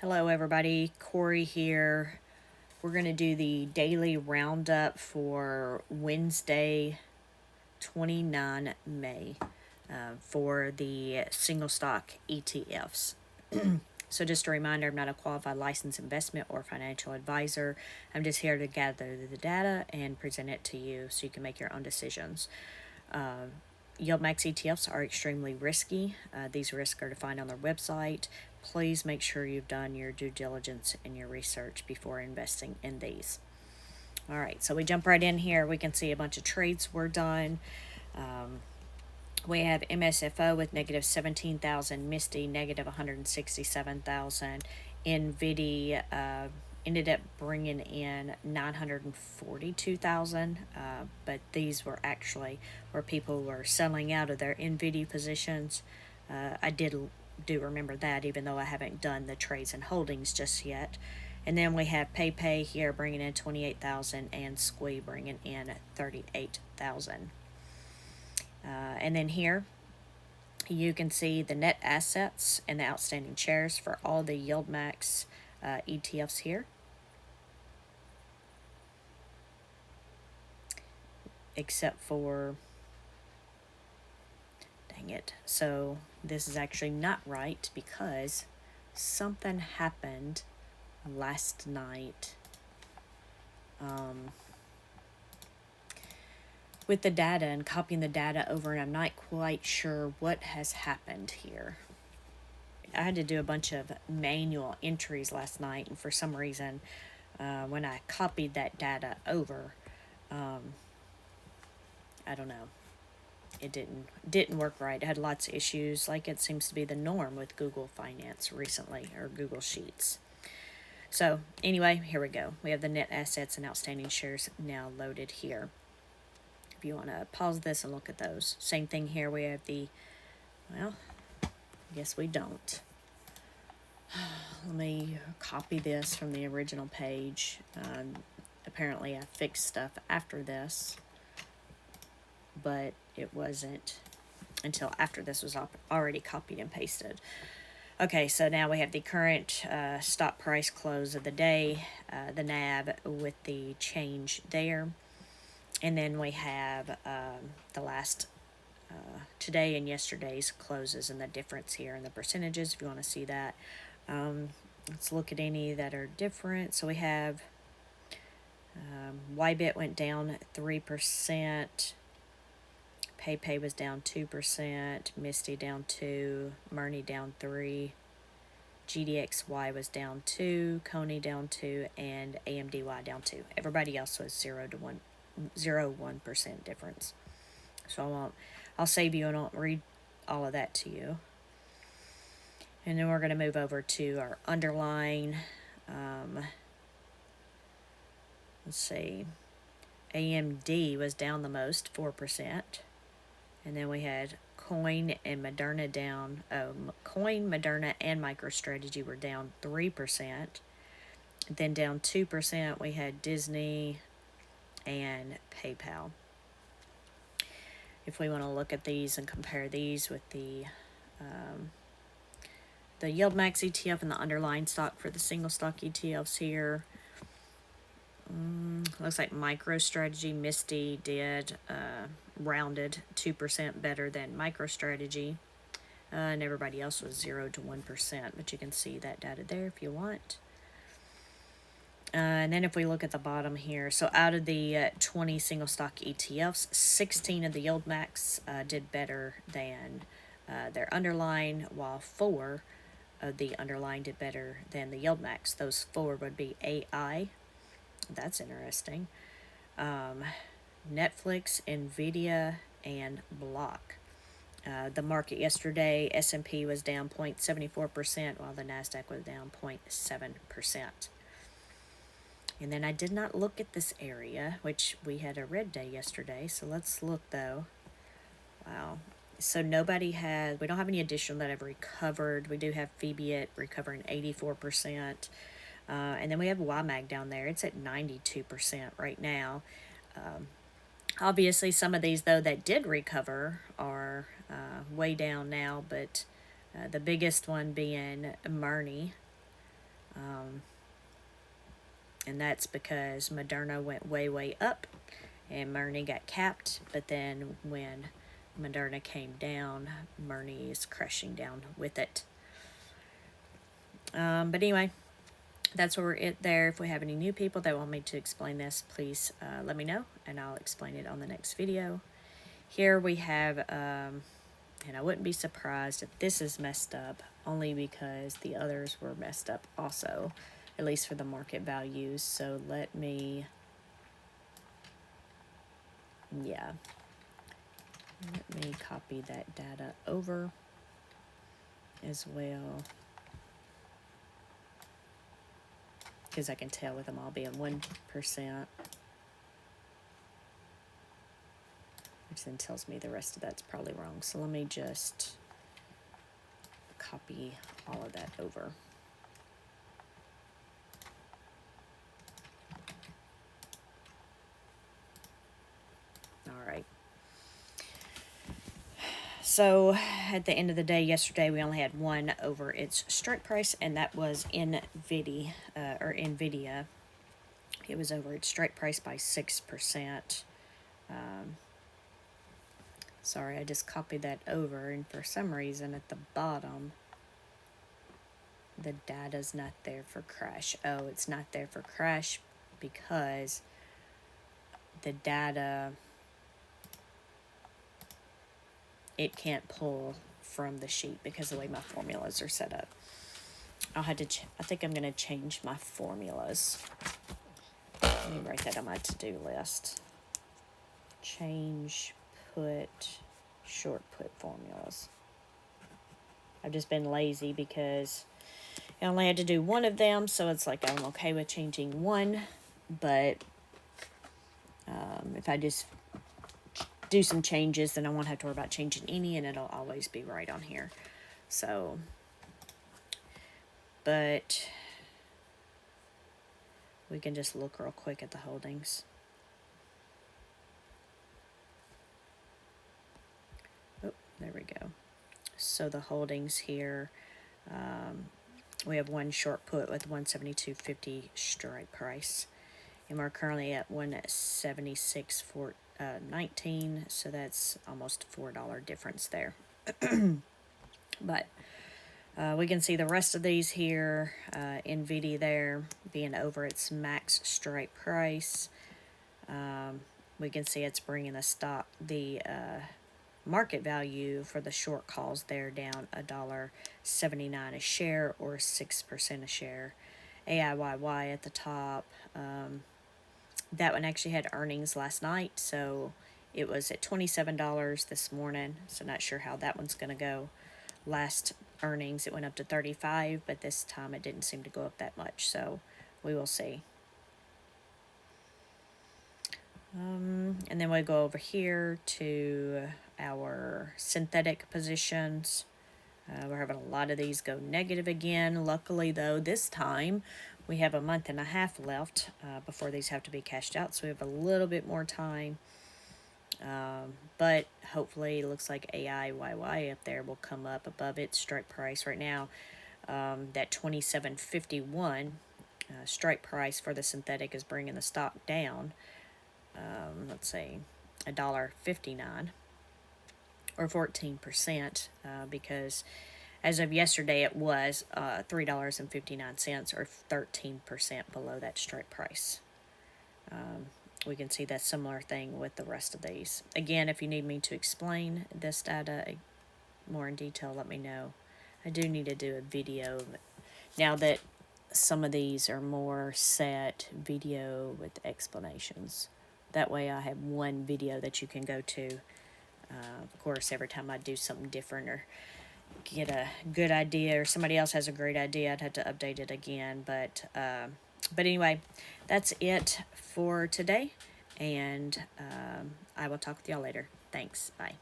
Hello everybody, Corey here. We're going to do the daily roundup for Wednesday, 29 May for the single stock ETFs. So just a reminder, I'm not a qualified licensed investment or financial advisor. I'm just here to gather the data and present it to you so you can make your own decisions. YieldMax ETFs are extremely risky. These risks are defined on their website. Please make sure you've done your due diligence and your research before investing in these. All right, so we jump right in here. We can see a bunch of trades were done. We have MSFO with negative 17,000, Misty negative 167,000, NVIDIA ended up bringing in 942,000, but these were actually where people were selling out of their NVIDIA positions. I do remember that, even though I haven't done the trades and holdings just yet. And then we have PayPay here bringing in 28,000 and Squee bringing in 38,000. And then here you can see the net assets and the outstanding shares for all the YieldMax ETFs here. Except for, dang it, so this is actually not right because something happened last night with the data and copying the data over, and I'm not quite sure what has happened here. I had to do a bunch of manual entries last night, and for some reason when I copied that data over, I don't know, it didn't work right. It had lots of issues, like it seems to be the norm with Google Finance recently, or Google Sheets. So anyway, here we go. We have the net assets and outstanding shares now loaded here. If you want to pause this and look at those. Same thing here. We have the, well, I guess we don't. Let me copy this from the original page. Apparently I fixed stuff after this, but it wasn't until after this was already copied and pasted. Okay, so now we have the current stock price close of the day, the NAV with the change there. And then we have the last today and yesterday's closes and the difference here and the percentages if you want to see that. Let's look at any that are different. So we have YBit went down 3%. PayPay was down 2%, Misty down 2%, Murni down 3%, GDXY was down 2%, Coney down 2%, and AMDY down 2%. Everybody else was 0.01% difference. So I'll save you and I'll read all of that to you. And then we're going to move over to our underlying. Let's see. AMD was down the most, 4%. And then we had Coin and Moderna down. Coin, Moderna, and MicroStrategy were down 3%. Then down 2%, we had Disney and PayPal. If we want to look at these and compare these with the YieldMax ETF and the underlying stock for the single stock ETFs here, looks like MicroStrategy, Misty did rounded 2% better than MicroStrategy, and everybody else was 0 to 1%, but you can see that data there if you want. And then if we look at the bottom here, so out of the 20 single stock ETFs, 16 of the YieldMax did better than their underlying, while 4 of the underlying did better than the YieldMax. Those 4 would be AI. That's interesting. Netflix, NVIDIA, and Block. The market yesterday, S&P was down 0.74%, while the NASDAQ was down 0.7%. And then I did not look at this area, which we had a red day yesterday, so let's look though. Wow. So we don't have any additional that have recovered. We do have Fibiat recovering 84%. And then we have YMAG down there. It's at 92% right now. Obviously, some of these, though, that did recover are way down now, but the biggest one being Murni. And that's because Moderna went way, way up and Myrney got capped. But then when Moderna came down, Myrney is crashing down with it. But anyway, that's where we're at there. If we have any new people that want me to explain this, please let me know, and I'll explain it on the next video. Here we have, and I wouldn't be surprised if this is messed up, only because the others were messed up also, at least for the market values. So let me, yeah, let me copy that data over as well, because I can tell with them all being 1%, which then tells me the rest of that's probably wrong. So let me just copy all of that over. All right. So at the end of the day, yesterday we only had one over its strike price, and that was Nvidia. It was over its strike price by 6%. Sorry, I just copied that over, and for some reason at the bottom, the data's not there for crash. Oh, it's not there for crash because the data, it can't pull from the sheet because of the way my formulas are set up. I'll have to, I think I'm going to change my formulas. Let me write that on my to-do list. Change put, short put formulas. I've just been lazy because I only had to do one of them, so it's like I'm okay with changing one, but if I just do some changes, then I won't have to worry about changing any, and it'll always be right on here. So, but we can just look real quick at the holdings. Oh, there we go. So the holdings here, we have one short put with 172.50 strike price, and we're currently at 176.19, so that's almost $4 difference there. But we can see the rest of these here, Nvidia there being over its max strike price. We can see it's bringing the market value for the short calls there down $1.79 a share, or 6% a share. AIYY at the top. That one actually had earnings last night, so it was at $27 this morning, so not sure how that one's going to go. Last earnings, it went up to $35, but this time it didn't seem to go up that much, so we will see. And then we go over here to our synthetic positions. We're having a lot of these go negative again. Luckily, though, this time we have a month and a half left before these have to be cashed out, so we have a little bit more time. But hopefully, it looks like AIYY up there will come up above its strike price right now. That $27.51 strike price for the synthetic is bringing the stock down. Let's say $1.59 or 14%, because as of yesterday it was $3.59 or 13% below that strike price. We can see that similar thing with the rest of these. Again, if you need me to explain this data more in detail, let me know. I do need to do a video now that some of these are more set video with explanations. That way I have one video that you can go to. Of course, every time I do something different or get a good idea, or somebody else has a great idea, I'd have to update it again. But anyway, that's it for today, and I will talk with y'all later. Thanks. Bye.